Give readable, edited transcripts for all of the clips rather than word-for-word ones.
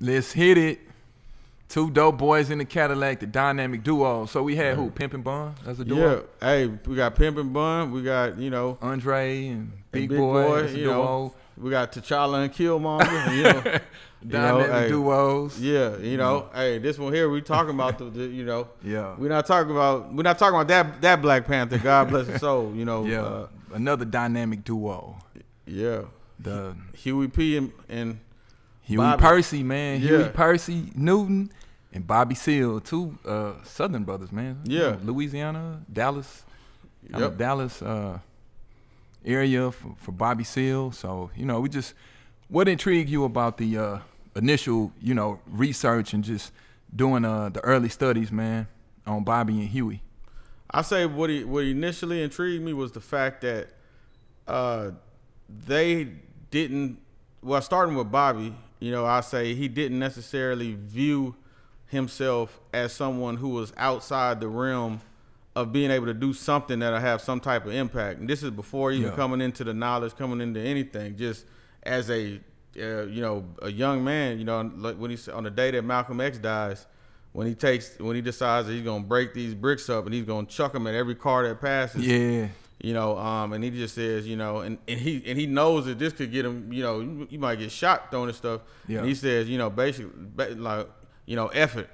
Let's hit it. Two dope boys in the Cadillac, the dynamic duo. So we had who? Pimp and Bun as a duo? Yeah. Hey, we got Pimp and Bun. We got, Andre and Big Boy as a duo. We got T'Challa and Killmonger. Dynamic duos. Yeah, hey, this one here we talking about Yeah. we're not talking about that Black Panther. God bless his soul. Yeah. Another dynamic duo. Yeah. The Huey P and Huey Bobby. Percy, man. Yeah. Huey Percy Newton and Bobby Seale, two Southern brothers, man. Yeah. Louisiana, Dallas. Yep. Dallas area for Bobby Seale. So, what intrigued you about the initial, research and just doing the early studies, man, on Bobby and Huey? I say what initially intrigued me was the fact that they didn't. Well, starting with Bobby, I say he didn't necessarily view himself as someone who was outside the realm of being able to do something that'll have some type of impact. And this is before even coming into the knowledge, coming into anything. Just as a a young man, like when he's on the day that Malcolm X dies, when he decides that he's gonna break these bricks up and he's gonna chuck them at every car that passes. Yeah. And he just says, and he knows that this could get him, you might get shot throwing this stuff. Yeah. And he says, basically, like, F it,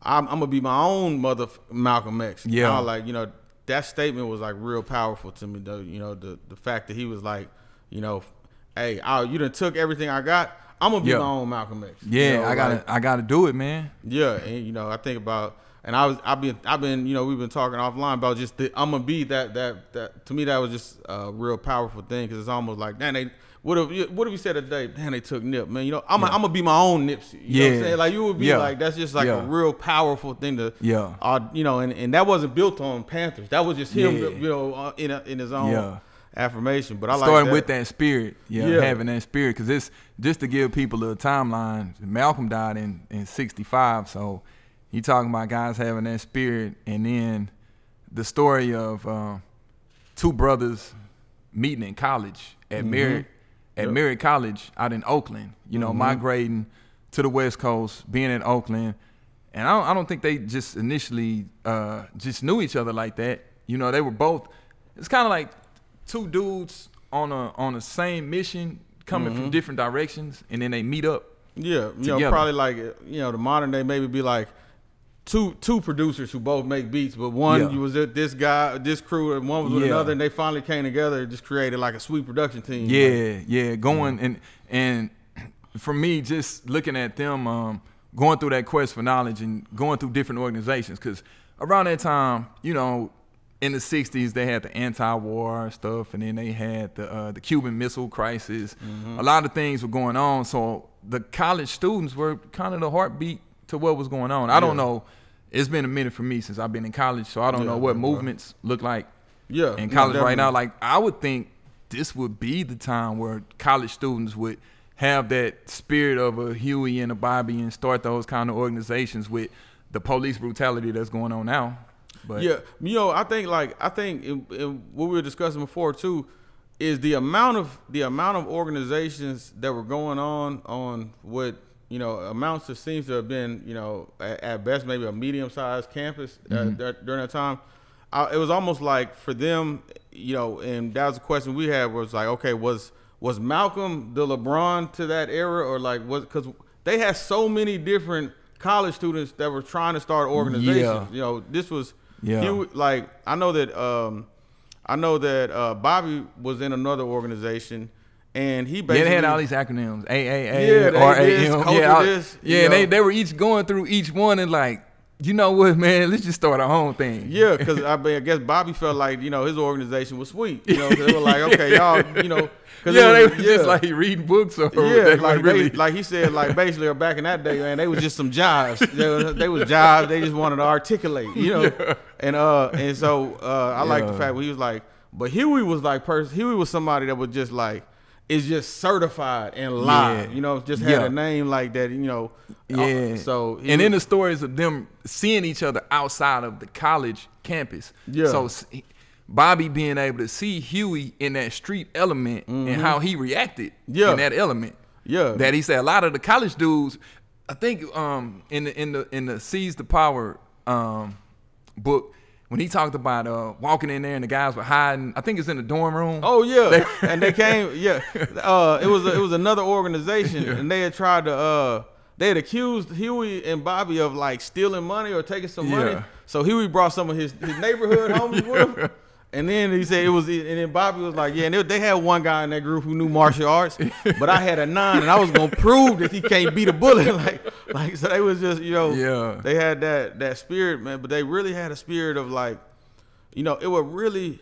I'm gonna be my own mother Malcolm X. Yeah. Like, that statement was like real powerful to me, though. The fact that he was like, hey, you done took everything I got. I'm gonna be my own Malcolm X. Yeah, I gotta do it, man. Yeah, and I think about, and I've been, we've been talking offline about just I'm gonna be that. To me, that was just a real powerful thing, because it's almost like, man, what if you said today, man, they took Nip, man, I'm gonna be my own Nipsey. You know what I'm saying? Like, you would be like, that's just like a real powerful thing to, and that wasn't built on Panthers. That was just him, in his own affirmation. But I like starting that. with that spirit, having that spirit, because it's just to give people a timeline. Malcolm died in 65, so you talking about guys having that spirit, and then the story of two brothers meeting in college at Merritt College out in Oakland. Migrating to the West Coast, being in Oakland, and I don't think they just initially just knew each other like that. They were both. It's kind of like two dudes on the same mission, coming from different directions, and then they meet up. Yeah, together. Probably like the modern day maybe be like two producers who both make beats, but one was with this guy, this crew, and one was with another, and they finally came together and just created like a sweet production team. Going and for me, just looking at them going through that quest for knowledge and going through different organizations, because around that time, in the 60s, they had the anti-war stuff, and then they had the Cuban Missile Crisis. A lot of things were going on, so the college students were kind of the heartbeat to what was going on. I don't know. It's been a minute for me since I've been in college, so I don't know what movements look like in college right now. Like, I would think this would be the time where college students would have that spirit of a Huey and a Bobby and start those kind of organizations with the police brutality that's going on now. But I think what we were discussing before too is the amount of organizations that were going on what amounts to seems to have been at best maybe a medium-sized campus during that time. It was almost like for them, and that was a question we had, was like, okay, was Malcolm the LeBron to that era, or like because they had so many different college students that were trying to start organizations. This was. Like I know that Bobby was in another organization, and he basically they had all these acronyms, AAA, RAM, they were each going through each one and like, you know what, man, let's just start our own thing. Yeah, because I guess Bobby felt like his organization was sweet. They were like, okay, y'all, they were just like reading books or like he said, like basically back in that day, man, they was just some jives. They was jives. They just wanted to articulate, and so I like the fact when he was like, but Huey was like Huey was somebody that was just like is just certified and live, just had a name like that, So and in the stories of them seeing each other outside of the college campus, so Bobby being able to see Huey in that street element and how he reacted in that element. Yeah. That he said a lot of the college dudes, I think in the Seize the Power book, when he talked about walking in there and the guys were hiding, I think it's in the dorm room. Oh yeah, and they came. Yeah, it was another organization, and they had tried to. They had accused Huey and Bobby of like stealing money or taking some money. So Huey brought some of his neighborhood homies with him. And then he said and then Bobby was like, yeah, and they had one guy in that group who knew martial arts, but I had a 9 and I was going to prove that he can't beat a bullet. like, so they was just, they had that spirit, man, but they really had a spirit of like, it would really,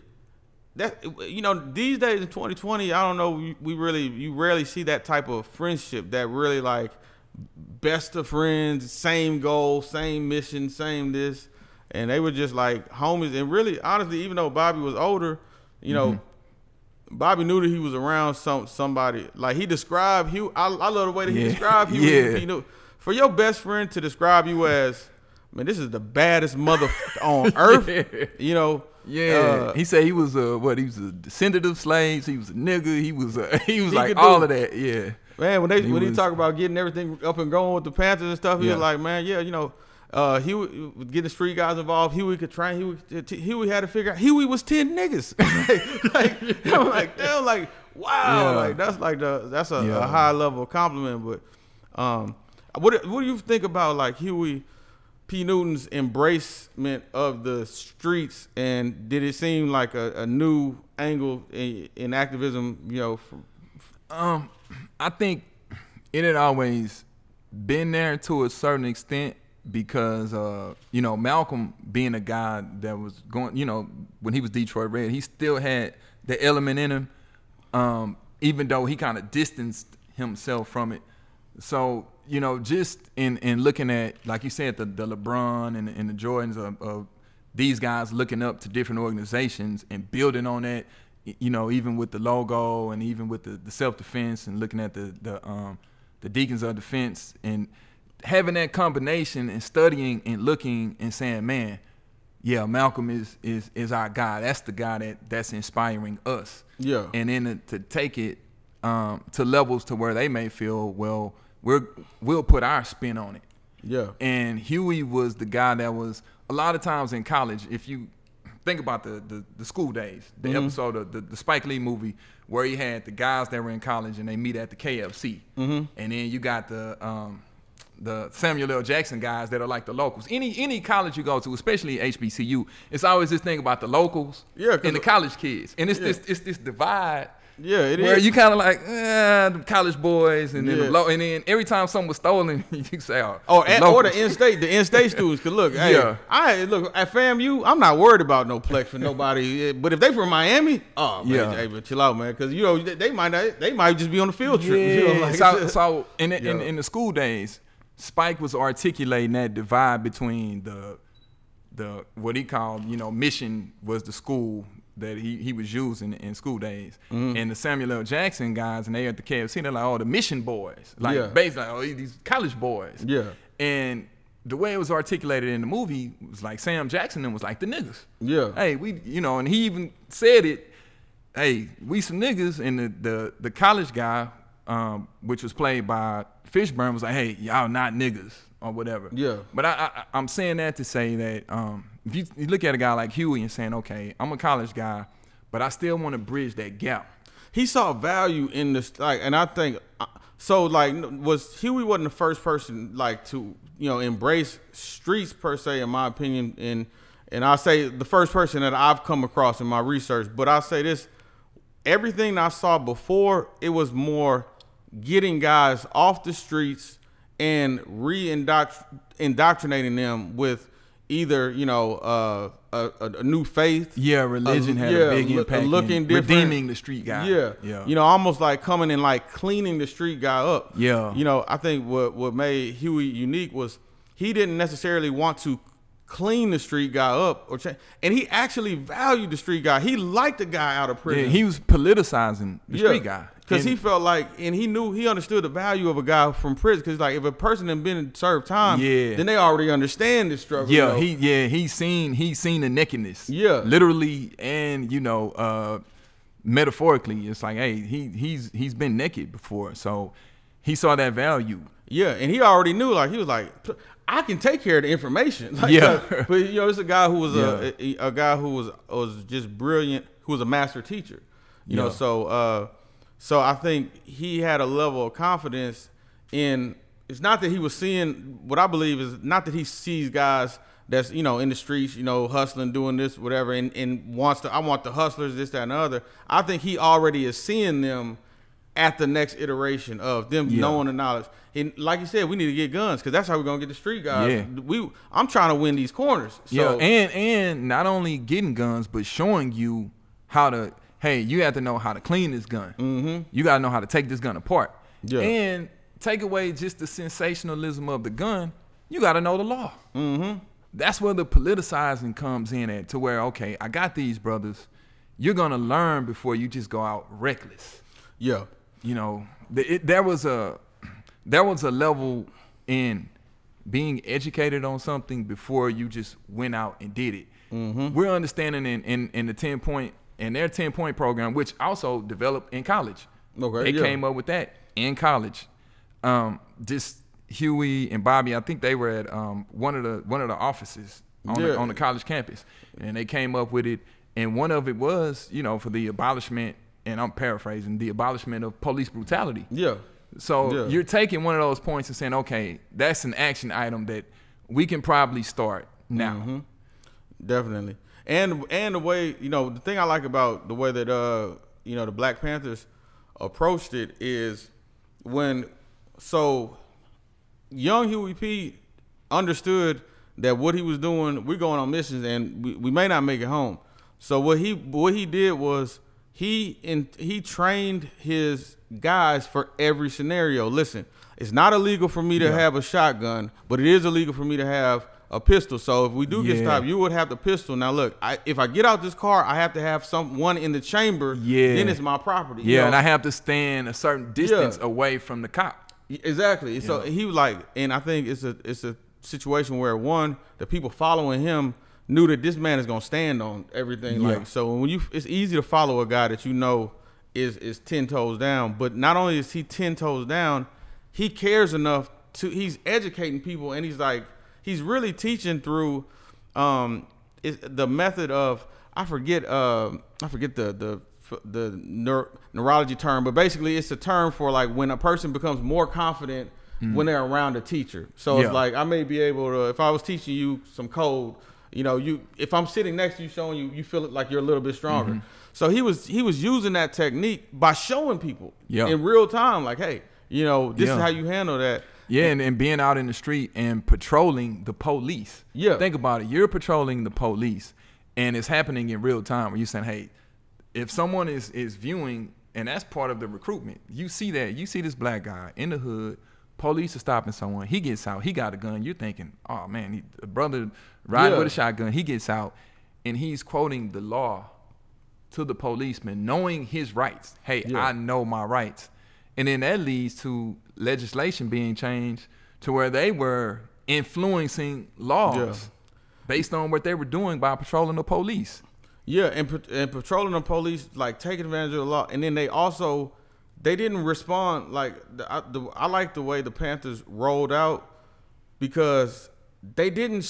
these days in 2020, I don't know, you rarely see that type of friendship that really like best of friends, same goal, same mission, same this. And they were just like homies. And really, honestly, even though Bobby was older, Bobby knew that he was around somebody. Like he described Huey. I love the way that he described Huey. For your best friend to describe you as, man, this is the baddest mother on earth. Yeah, he said he was he was a descendant of slaves. He was a nigga. He was like all of that. Yeah, man. When he talk about getting everything up and going with the Panthers and stuff, he was like, man, Huey would get the street guys involved. Huey could train. Huey had to figure out. Huey was 10 niggas. I'm like, damn, like wow, like that's a high level compliment. But what do you think about like Huey P. Newton's embracement of the streets, and did it seem like a new angle in activism? I think it had always been there to a certain extent. Because Malcolm being a guy that was going, when he was Detroit Red, he still had the element in him, even though he kind of distanced himself from it. So just in looking at, like you said, the LeBron and the Jordans of these guys looking up to different organizations and building on that, even with the logo and even with the self-defense and looking at the Deacons of Defense and having that combination and studying and looking and saying, man, yeah, Malcolm is our guy. That's the guy that's inspiring us. Yeah. And then to take it to levels to where they may feel, well, we'll put our spin on it. Yeah. And Huey was the guy that was a lot of times in college, if you think about the school days, the episode of the Spike Lee movie where he had the guys that were in college and they meet at the KFC. And then you got the Samuel L. Jackson guys that are like the locals. Any college you go to, especially HBCU, it's always this thing about the locals and the college kids. And it's this divide. Yeah, it where is. You kind of like the college boys, and then and then every time something was stolen, you say, or the in-state students. Cause look, look at FAMU. I'm not worried about no plex for nobody. But if they from Miami, hey, but chill out, man, because they might just be on the field trip. So in the school days, Spike was articulating that divide between the what he called, mission was the school that he was using in school days. And the Samuel L. Jackson guys, and they at the KFC, they're like, the mission boys. Like basically, these college boys. Yeah. And the way it was articulated in the movie was like Sam Jackson was like the niggas. Yeah. Hey, we, and he even said it, hey, we some niggas, and the college guy, which was played by Fishburne, was like, hey, y'all not niggas or whatever. Yeah. But I'm saying that to say that if you look at a guy like Huey and saying, okay, I'm a college guy, but I still want to bridge that gap. He saw value in this, and I think so. Huey wasn't the first person to embrace streets per se, in my opinion, and I say the first person that I've come across in my research. But I say this: everything I saw before, it was more getting guys off the streets and indoctrinating them with either a new faith. Yeah, religion had a big impact. Looking different, redeeming the street guy. Yeah. Almost like coming and like cleaning the street guy up. Yeah. I think what made Huey unique was he didn't necessarily want to clean the street guy up or change, and he actually valued the street guy. He liked the guy out of prison. Yeah, he was politicizing the street guy. Because he felt like, and he understood the value of a guy from prison. Because if a person had been served time, then they already understand the struggle. Yeah, he's seen the nakedness. Yeah, literally and metaphorically. It's like, hey, he's been naked before. So he saw that value. Yeah, and he already knew. Like he was like, I can take care of the information. Like, Yeah, but you know, it's a guy who was Yeah. a guy who was just brilliant, who was a master teacher. You know, so I think he had a level of confidence in. It's not that he was seeing. What I believe is not that he sees guys that's, you know, in the streets, you know, hustling, doing this, whatever, and wants to. I want the hustlers, this, that, and the other. I think he already is seeing them at the next iteration of them knowing the knowledge. And like you said, we need to get guns because that's how we're gonna get the street guys. Yeah. I'm trying to win these corners. So, and not only getting guns, but showing you how to. Hey, you have to know how to clean this gun. Mm-hmm. You gotta know how to take this gun apart. Yeah. And take away just the sensationalism of the gun. You gotta know the law. Mm-hmm. That's where the politicizing comes in at, to where, okay, I got these brothers. You're gonna learn before you just go out reckless. Yeah. You know, there was a level in being educated on something before you just went out and did it. Mm-hmm. We're understanding in the 10-point and their 10-point program, which also developed in college. Okay, They came up with that in college. Just Huey and Bobby, I think they were at one of the offices on the college campus, and they came up with it. And one of it was, you know, for the abolishment, and I'm paraphrasing, the abolishment of police brutality. Yeah. So you're taking one of those points and saying, okay, that's an action item that we can probably start now. Mm-hmm. Definitely. And the way, you know, the thing I like about the way that you know, the Black Panthers approached it is so young Huey P understood that what he was doing, we're going on missions and we may not make it home. So what he did was he trained his guys for every scenario. Listen, it's not illegal for me to have a shotgun, but it is illegal for me to have a pistol. So if we do get stopped, you would have the pistol. Now look, if I get out this car, I have to have one in the chamber. Then it's my property. Yeah, you know? And I have to stand a certain distance away from the cop. Exactly. So he was like, and I think it's a situation where the people following him knew that this man is gonna stand on everything. Like, so when it's easy to follow a guy that you know is 10 toes down. But not only is he 10 toes down, he cares enough he's educating people, and he's really teaching through the method of I forget the neurology term, but basically it's a term for like when a person becomes more confident when they're around a teacher. So it's like I may be able to, if I was teaching you some code, you know, if I'm sitting next to you showing you feel it like you're a little bit stronger. So he was using that technique by showing people in real time, like, hey, you know, this is how you handle that. Yeah, and being out in the street and patrolling the police. Yeah. Think about it. You're patrolling the police, and it's happening in real time where you're saying, hey, if someone is viewing, and that's part of the recruitment, you see that. You see this black guy in the hood, police are stopping someone, he gets out, he got a gun. You're thinking, oh, man, a brother riding with a shotgun, he gets out, and he's quoting the law to the policeman, knowing his rights. Hey, I know my rights. And then that leads to legislation being changed to where they were influencing laws based on what they were doing by patrolling the police. Yeah, and patrolling the police, like taking advantage of the law. And then they didn't respond. Like, I like the way the Panthers rolled out, because they didn't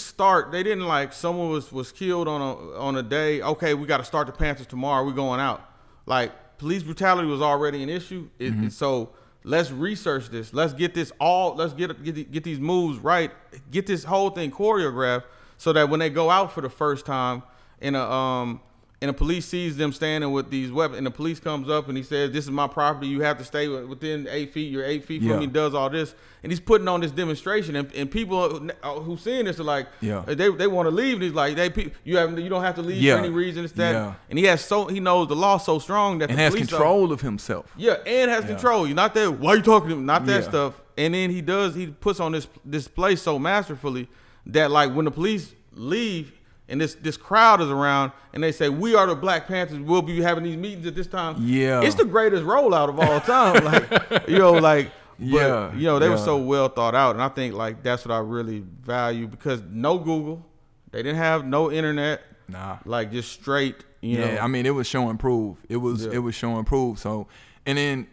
like someone was killed on a day. Okay, we got to start the Panthers tomorrow. We're going out. Like, police brutality was already an issue. So let's research this. Let's get this let's get these moves right. Get this whole thing choreographed so that when they go out for the first time and the police sees them standing with these weapons, and the police comes up and he says, this is my property, you have to stay within 8 feet, you're 8 feet from me, does all this. And he's putting on this demonstration, and people who seeing this are like, they want to leave. And he's like, you don't have to leave for any reason. It's that. And he knows the law so strong that and has control of himself. Yeah, and has control. You're not that, why are you talking to him? Not that stuff. And then he puts on this place so masterfully that, like, when the police leave, and this crowd is around, and they say, we are the Black Panthers, we'll be having these meetings at this time. Yeah. It's the greatest rollout of all time. Like, you know, like, but, you know, they were so well thought out. And I think, like, that's what I really value, because no Google, they didn't have no internet. Nah. Like, just straight, you know. I mean, it was show and prove. It was show and prove. So, and then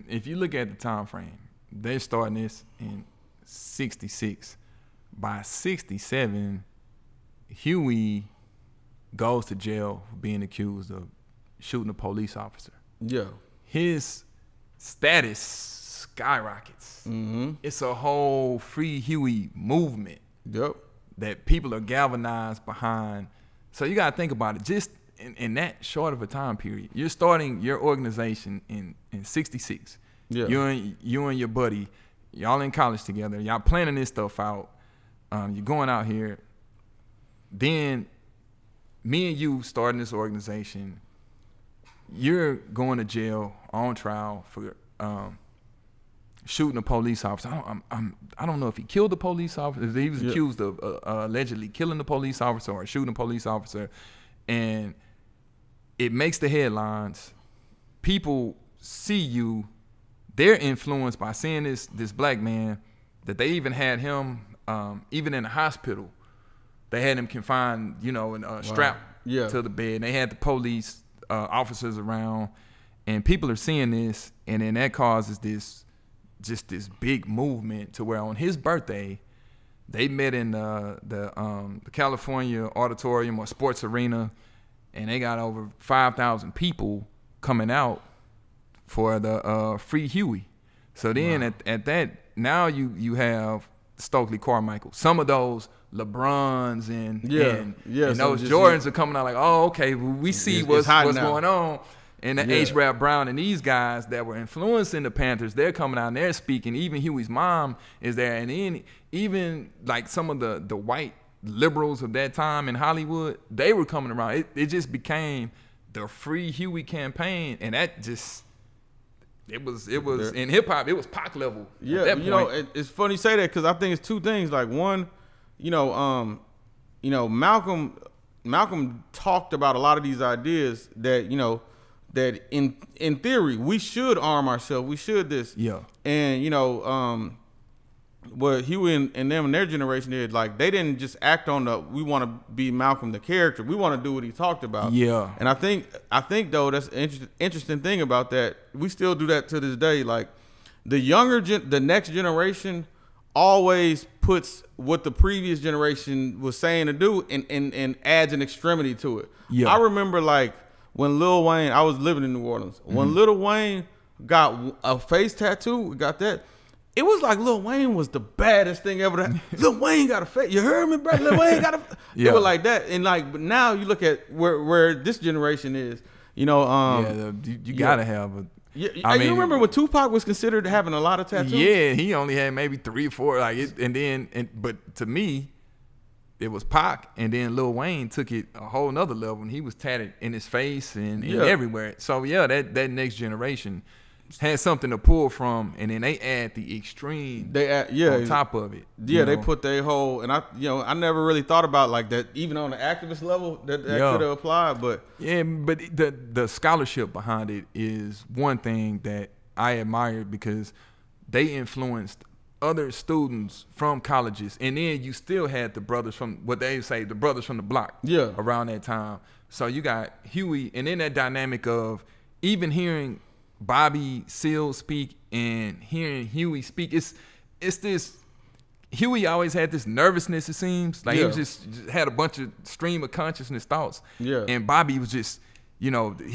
if you look at the time frame, they're starting this in 66. By 67, Huey goes to jail for being accused of shooting a police officer. Yeah. His status skyrockets. Mm-hmm. It's a whole Free Huey movement. Yep. That people are galvanized behind. So you got to think about it. Just in that short of a time period, you're starting your organization in 66. Yeah. You and your buddy, y'all in college together. Y'all planning this stuff out. You're going out here. Then me and you starting this organization. You're going to jail on trial for shooting a police officer. I don't know if he killed the police officer. He was accused of allegedly killing the police officer or shooting a police officer, and it makes the headlines. People see you. They're influenced by seeing this black man. That they even had him even in the hospital. They had him confined, and strapped to the bed. They had the police officers around, and people are seeing this, and then that causes this big movement to where on his birthday, they met in the California Auditorium or Sports Arena, and they got over 5,000 people coming out for the Free Huey. So then at that, now you have Stokely Carmichael. Some of those LeBrons and those Jordans are coming out like, oh, okay, well, we see what's going on. And the H-Rap Brown and these guys that were influencing the Panthers, they're coming out and they're speaking. Even Huey's mom is there. And then even like some of the white liberals of that time in Hollywood, they were coming around. It just became the Free Huey campaign. And that just, it was in hip hop, it was Pac level. Yeah, at that point. It's funny you say that because I think it's two things. Like one, Malcolm talked about a lot of these ideas that, that in theory we should arm ourselves, we should this. Yeah. And what Huey and them and their generation did, like they didn't just act on we want to be Malcolm the character. We want to do what he talked about. Yeah. And I think though that's an interesting thing about that. We still do that to this day. Like the next generation always puts what the previous generation was saying to do and adds an extremity to it. Yeah. I remember like when Lil Wayne, I was living in New Orleans. When Lil Wayne got a face tattoo, got that. It was like Lil Wayne was the baddest thing ever. Lil Wayne got a face. You heard me, bro? Lil Wayne got a. It was like that, and like, but now you look at where this generation is. You gotta have a. Yeah, I mean, you remember when Tupac was considered having a lot of tattoos? Yeah, he only had maybe 3 or 4. But to me, it was Pac, and then Lil Wayne took it a whole nother level, and he was tatted in his face and everywhere. So that next generation had something to pull from, and then they add the extreme on top of it. Yeah, they put their whole, and I never really thought about like that, even on the activist level that could have applied. But but the scholarship behind it is one thing that I admired because they influenced other students from colleges, and then you still had the brothers from what they say, the brothers from the block. Yeah. Around that time, so you got Huey, and then that dynamic of even hearing Bobby Seale speak and hearing Huey speak, it's this. Huey always had this nervousness. It seems like he was just had a bunch of stream of consciousness thoughts. Yeah, and Bobby was just, he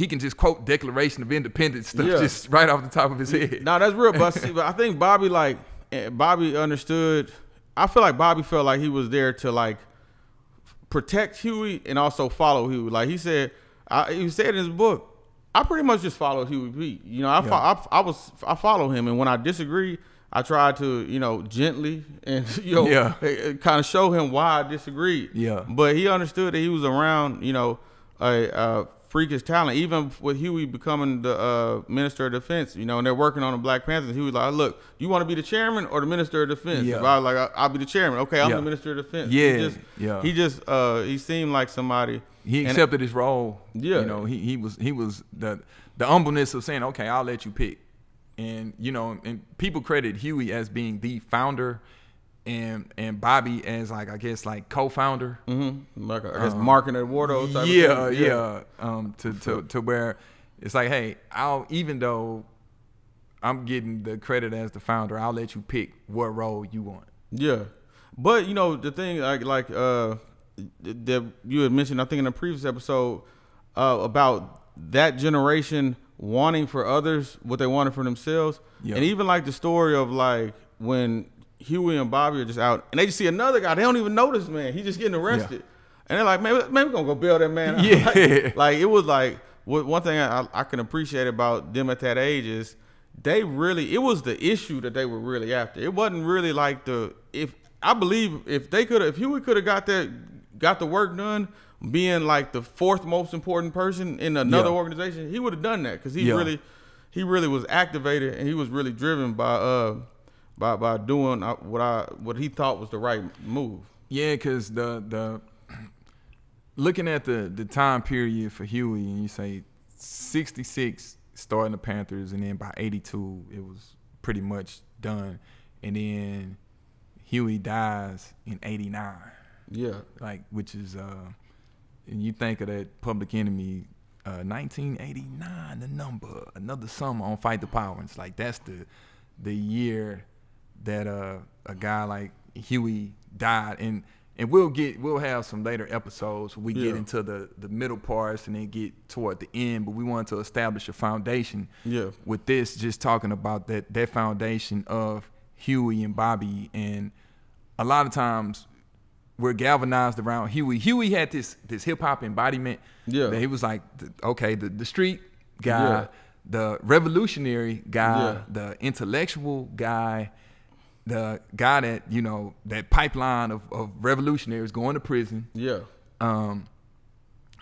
can just quote Declaration of Independence stuff just right off the top of his head. No, that's real, but I think Bobby understood. I feel like Bobby felt like he was there to like protect Huey and also follow Huey. Like he said in his book, I pretty much just follow Huey P. I follow him, and when I disagree, I try to gently and kind of show him why I disagreed. Yeah. But he understood that he was around a freakish talent. Even with Huey becoming the Minister of Defense, and they're working on the Black Panthers. He was like, "Look, you want to be the chairman or the Minister of Defense?" Yeah. I was like, "I'll be the chairman." Okay, I'm the Minister of Defense. Yeah. He seemed like somebody. He accepted his role. Yeah. He was the humbleness of saying, "Okay, I'll let you pick." And and people credit Huey as being the founder, and Bobby as I guess co-founder. Mm-hmm. Like I guess Mark and Eduardo type of thing. To where it's like, hey, even though I'm getting the credit as the founder. I'll let you pick what role you want. Yeah, but you know the thing like that you had mentioned, I think in a previous episode about that generation wanting for others what they wanted for themselves, and even like the story of like when Huey and Bobby are just out and they just see another guy, they don't even notice, man, he's just getting arrested, and they're like, man, we're gonna go bail that man out. Yeah, like it was like one thing I can appreciate about them at that age is they really, it was the issue that they were really after. It wasn't really like if Huey could have got the work done, being like the fourth most important person in another organization, he would have done that because he really was activated and he was really driven by doing what he thought was the right move. Yeah, because the looking at the time period for Huey, and you say 66 starting the Panthers, and then by 82 it was pretty much done, and then Huey dies in 89. Yeah, like which is and you think of that Public Enemy, 1989, the number, another summer on Fight the Power. And it's like that's the year that a guy like Huey died, and we'll have some later episodes where we get into the middle parts and then get toward the end, but we want to establish a foundation with this, just talking about that foundation of Huey and Bobby. And a lot of times we're galvanized around Huey. Huey had this hip hop embodiment. That he was like, the street guy, the revolutionary guy, the intellectual guy, the guy that, you know, that pipeline of revolutionaries going to prison.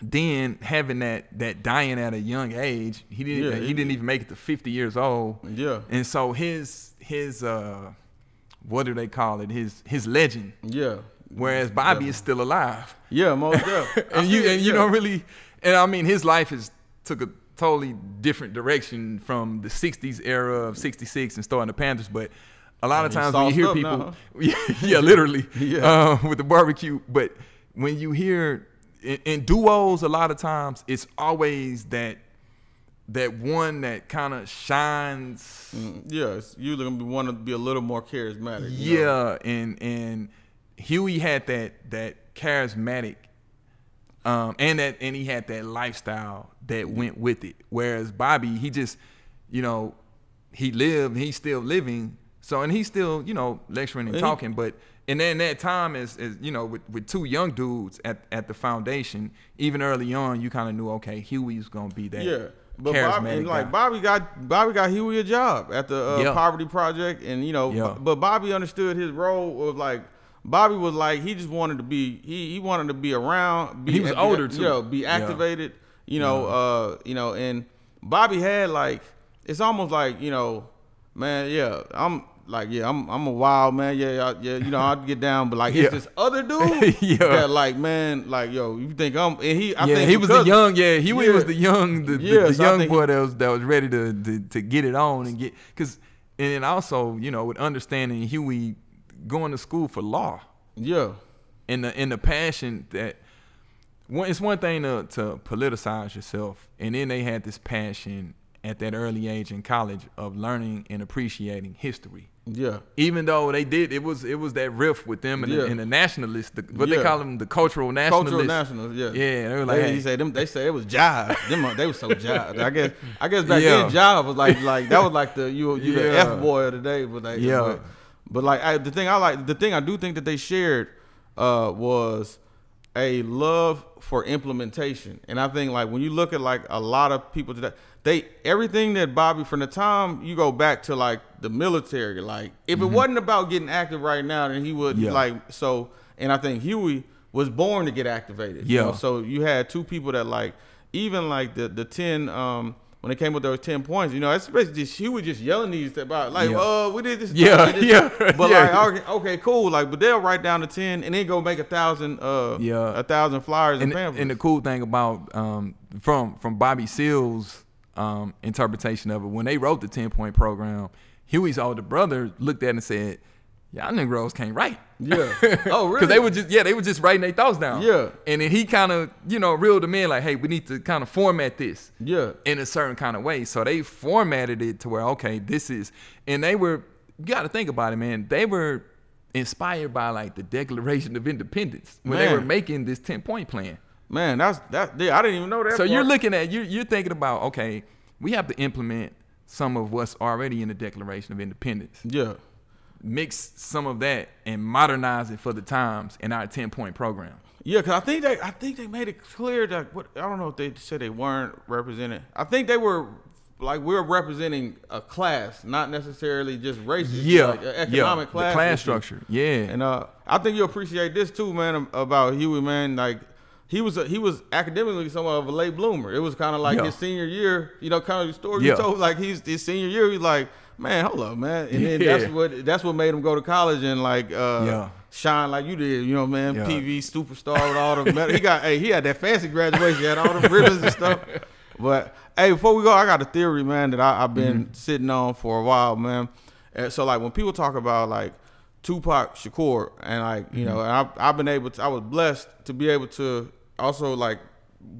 Then having that dying at a young age, he didn't even make it to 50 years old. And so his what do they call it? His legend. Whereas Bobby is still alive. Most definitely. and you don't really, and I mean his life took a totally different direction from the 60s era of 66 and starting the Panthers, but a lot of times when you hear people, now, huh? literally, with the barbecue, but when you hear in duos, a lot of times it's always that one that kind of shines. It's usually gonna want to be a little more charismatic. And Huey had that charismatic, and he had that lifestyle that went with it. Whereas Bobby, he just, you know, he lived, he's still living. So, and he's still, you know, lecturing and talking, but and then that time is you know, with two young dudes at the foundation, even early on, you kind of knew, okay, Huey's gonna be that. But Bobby got Huey a job at the Poverty Project, and you know, but Bobby understood his role of like, Bobby was like, he just wanted to be, he wanted to be around. He was older too. You know, be activated. You know, and Bobby had like, it's almost like, you know, man, I'm a wild man. You know, I'd get down, but like it's this other dude that like, man, like, yo, you think I think he was the young, Huey was the young, the young boy that was ready to get it on and get, and then also, you know, with understanding Huey going to school for law. And the passion that, it's one thing to politicize yourself, and then they had this passion at that early age in college of learning and appreciating history. Even though they did, it was that rift with them and the nationalists, they call them, the cultural nationalists. Cultural nationalists, they were like, they say it was jive. They were so jive. I guess back then jive was like that was like the F boy of the day, but like but like the thing I do think that they shared was a love for implementation. And I think like when you look at like a lot of people today, everything that Bobby, from the time you go back to like the military, like if it wasn't about getting active right now, then he would and I think Huey was born to get activated. You know? So you had two people that like, even like the 10 when they came with those 10 points, you know, it's basically just Huey just yelling these about like, we did this. But like, okay, cool. Like, but they'll write down the 10 and then go make 1,000 flyers and pamphlets. And the cool thing about from Bobby Seale's interpretation of it, when they wrote the 10-point program, Huey's older brother looked at it and said, y'all Negroes can't write. Yeah. Oh, really? Because they were just writing their thoughts down. Yeah. And then he kind of, reeled them in like, hey, we need to kind of format this. Yeah. In a certain kind of way. So they formatted it to where, okay, this is, and they were, you got to think about it, man. They were inspired by like the Declaration of Independence when they were making this 10-point plan. Man, I didn't even know that. So you're looking at, you're thinking about, okay, we have to implement some of what's already in the Declaration of Independence. Yeah. Mix some of that and modernize it for the times in our 10-point program. Yeah, because I think they made it clear that I don't know if they said they weren't represented. I think they were like, we're representing a class, not necessarily just races. Yeah, like economic class. The class structure. Yeah, and I think you'll appreciate this too, man. About Huey, man. Like he was academically somewhat of a late bloomer. It was kind of like his senior year. Kind of the story you told. Like his senior year, he's like, man, hold up, man. And then that's what made him go to college and like shine like you did, man. Yeah. PV superstar with all the he had that fancy graduation, he had all the ribbons and stuff. But hey, before we go, I got a theory, man, that I've been sitting on for a while, man. And so like when people talk about like Tupac Shakur and like, and I was blessed to be able to also like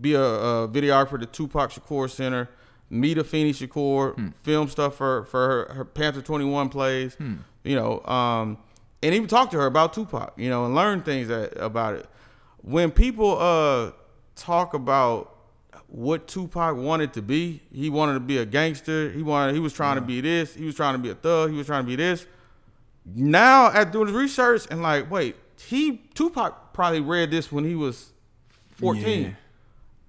be a videographer at the Tupac Shakur Center, meet Afeni Shakur, film stuff for her Panther 21 plays, and even talk to her about Tupac, and learn things about it. When people talk about what Tupac wanted to be, he wanted to be a gangster. He was trying to be this. He was trying to be a thug. He was trying to be this. Now, after doing his research and like, wait, Tupac probably read this when he was 14. Yeah.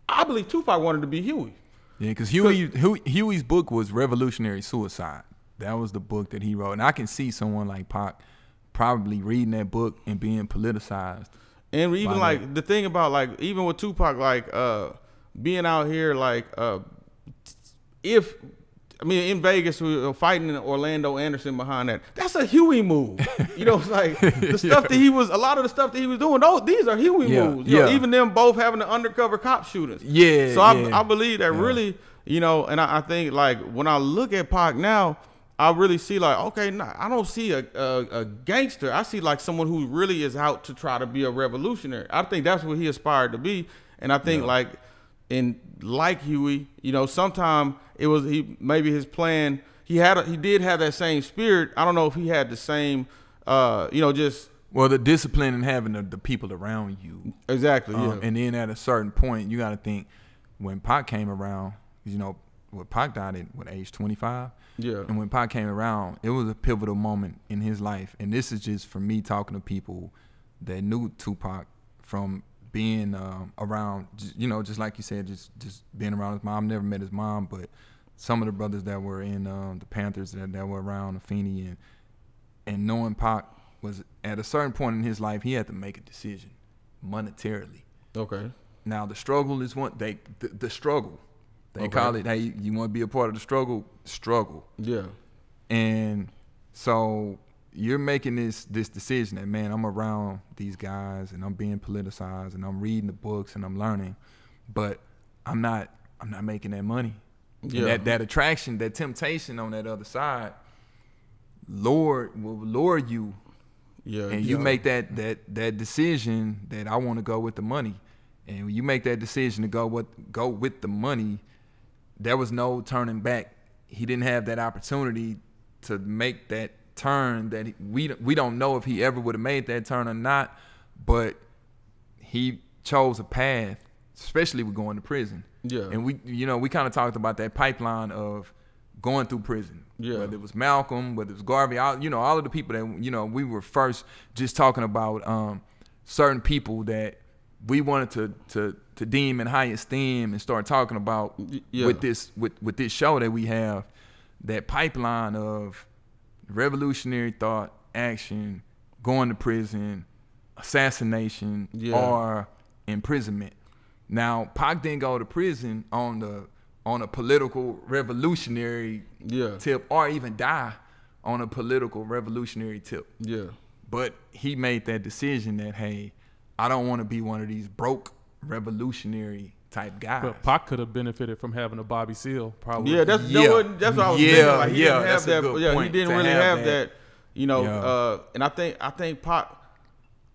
I believe Tupac wanted to be Huey. Yeah, because Huey's book was Revolutionary Suicide. That was the book that he wrote. And I can see someone like Pac probably reading that book and being politicized. And even like the thing about like, even with Tupac, like being out here, like in Vegas, we were fighting Orlando Anderson behind that. That's a Huey move. It's like the stuff that a lot of the stuff that he was doing, these are Huey moves. Even them both having the undercover cop shootings. Yeah. So I believe that really, and I think like when I look at Pac now, I really see like, okay, I don't see a gangster. I see like someone who really is out to try to be a revolutionary. I think that's what he aspired to be. And I think like Huey, sometime it was maybe his plan. He did have that same spirit. I don't know if he had the same, the discipline and having the people around you. Exactly. Yeah. And then at a certain point, you got to think when Pac came around, Pac died at age 25. Yeah. And when Pac came around, it was a pivotal moment in his life. And this is just from me talking to people that knew Tupac from being around, just like you said, just being around his mom. Never met his mom, but some of the brothers that were in the Panthers that were around Afeni and knowing Pac was at a certain point in his life, he had to make a decision monetarily. Okay. Now the struggle is the struggle. They call it, hey, you want to be a part of the struggle. Yeah. And so you're making this decision that, man, I'm around these guys and I'm being politicized and I'm reading the books and I'm learning, but I'm not making that money. Yeah. And that attraction, that temptation on that other side, Lord will lure you. Yeah. And you make that decision that I want to go with the money. And when you make that decision to go with the money, there was no turning back. He didn't have that opportunity to make that turn that we don't know if he ever would have made that turn or not, but he chose a path, especially with going to prison. Yeah. And we kind of talked about that pipeline of going through prison. Yeah. Whether it was Malcolm, whether it was Garvey, all of the people that, we were first just talking about certain people that we wanted to deem in high esteem and start talking about with this show that we have, that pipeline of revolutionary thought, action, going to prison, assassination, or imprisonment. Now, Pac didn't go to prison on a political revolutionary tip, or even die on a political revolutionary tip. Yeah. But he made that decision that, hey, I don't want to be one of these broke revolutionary type guys. But Pac could have benefited from having a Bobby Seale, probably. Yeah, that's what I was thinking. Like, he didn't have that. Yeah, he didn't really have that. You know, Yeah. and I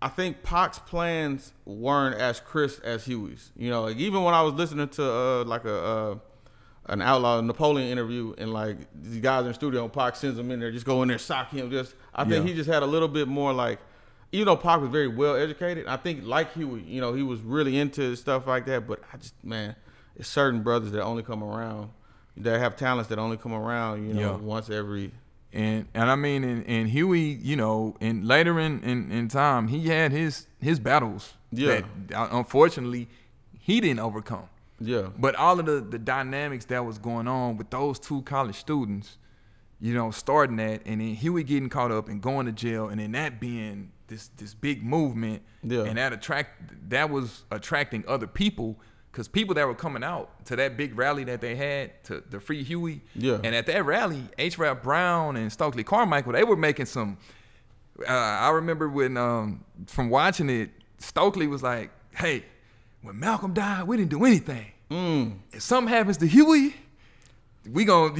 think Pac's plans weren't as crisp as Huey's. You know, like even when I was listening to like an Outlaw Napoleon interview, and like these guys in the studio, and Pac sends them in there, just go in there, sock him. I think he just had a little bit more like, even though Pac was very well educated, I think like Huey, you know, he was really into stuff like that. But it's certain brothers that only come around, that have talents that only come around, you know, once every. And I mean, and Huey, you know, and later in time, he had his battles that unfortunately he didn't overcome. Yeah. But all of the dynamics that was going on with those two college students, you know, starting that, and then Huey getting caught up and going to jail, and then that being this big movement, and that was attracting other people. Because people that were coming out to that big rally that they had to free Huey, and at that rally, H. Rap Brown and Stokely Carmichael, they were making some. I remember when from watching it, Stokely was like, "Hey, when Malcolm died, we didn't do anything. If something happens to Huey, we got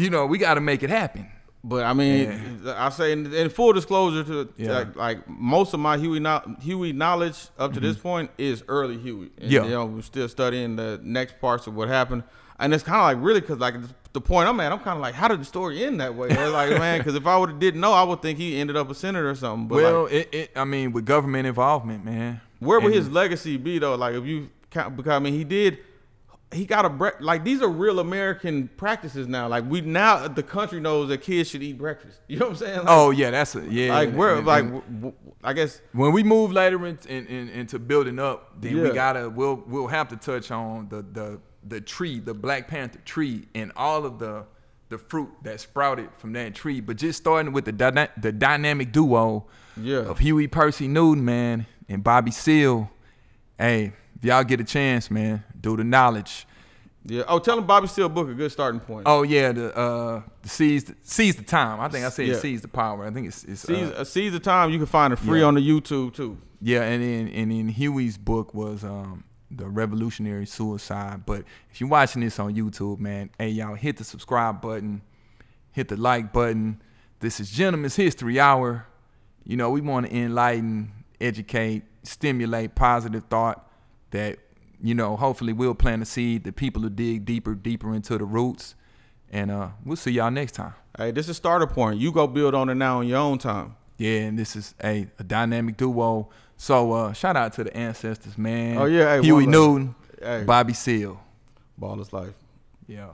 to make it happen." But I mean, I say in full disclosure to like most of my Huey knowledge up to this point is early Huey. And, you know, we're still studying the next parts of what happened, and it's kind of like really because like the point I'm at, I'm kind of like, how did the story end that way? Like, man, because if I didn't know, I would think he ended up a senator or something. But well, I mean, with government involvement, man, where would his legacy be though? Like if you count, because I mean, he got like these are real American practices now. Like now the country knows that kids should eat breakfast. You know what I'm saying? Like, Like I guess when we move later into building up, then we'll have to touch on the tree, the Black Panther tree, and all of the fruit that sprouted from that tree. But just starting with the dynamic duo of Huey Percy Newton, man, and Bobby Seale. Hey, if y'all get a chance, man, do the knowledge. Yeah. Oh, tell them Bobby Seale book a good starting point. Oh yeah, the seize the time. I think I said seize the power. I think it's seize the time. You can find it free on the YouTube too. Yeah, and then Huey's book was the Revolutionary Suicide. But if you're watching this on YouTube, man, hey y'all, hit the subscribe button, hit the like button. This is Gentleman's History Hour. You know, we want to enlighten, educate, stimulate positive thought that, you know, hopefully we'll plant a seed that people will dig deeper into the roots. And we'll see y'all next time. Hey, this is Starter Point. You go build on it now in your own time. Yeah, and this is a dynamic duo. So shout out to the ancestors, man. Oh, yeah. Hey, Huey Newton, Bobby Seale. Ball is life. Yeah.